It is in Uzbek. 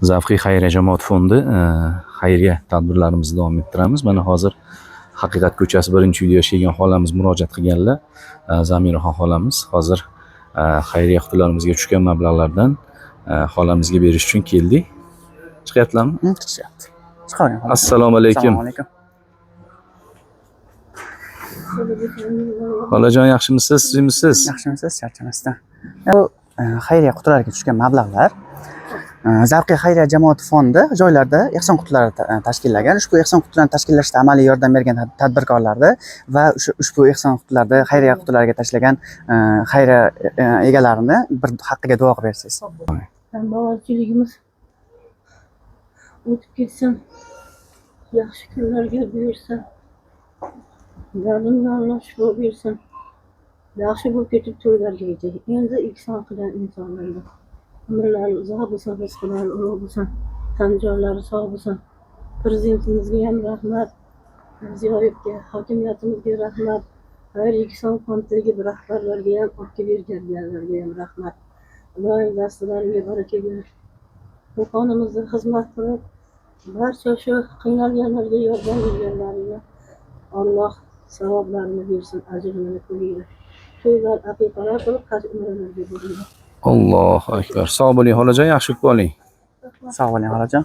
Zavqiy xayriya jamoat fondi xayriya tadbirlarimizni davom ettiramiz. Mana hozir Haqiqat ko'chasi birinchi uyda yashagan xolamiz murojaat qilganlar. Zamiraxon xolamiz hozir xayriya qutularimizga tushgan mablag'lardan xolamizga berish uchun keldik. Chiqyaptilarmi? Chiqyapti. Chiqaring. Assalomu alaykum. Assalomu alaykum. Xolajon, yaxshimisiz, sizmisiz? Yaxshimisiz, charchamasdan. Bu xayriya qutilariga tushgan mablag'lar Zavqiy xayriya jamoat fondi joylarda ehson qutilari tashkillagan. Ushbu ehson qutilarini tashkillashda amaliy yordam bergan tadbirkorlarni va ushbu ehson qutilarida xayriya qutilariga tashlagan xayriya egalarini bir haqqiga duo qilib bersangiz. Bolachiligimiz o'tib ketsin, yaxshi kunlarga buyursin, dardimdan shifo bersin, yaxshi bo'lib ketib to'ylarga yetay. Endi ehson qilgan insonlarga umrlari uzoq bo'lsin, rizqlari ulug' bo'lsin, tan joylari sog' bo'lsin. Prezidentimizga ham rahmat, Mirziyoyevga, hokimiyatimizga rahmat, xayriya ehson fondiga rahbarlarga ham, ortga berganlarga ham rahmat. Iloyim dasturlaringga baraka ber. Do'konimizda xizmat qilib, barcha shu qiynalganlarga yordam berganlarga Alloh savoblarini bersin, ajrini qo'ysin. To'ylar, aqiqalar qilib, haj umralarga bersin. Allohu akbar. Sog' bo'ling xolajon, yaxshi qoling. Sog' bo'ling xolajon.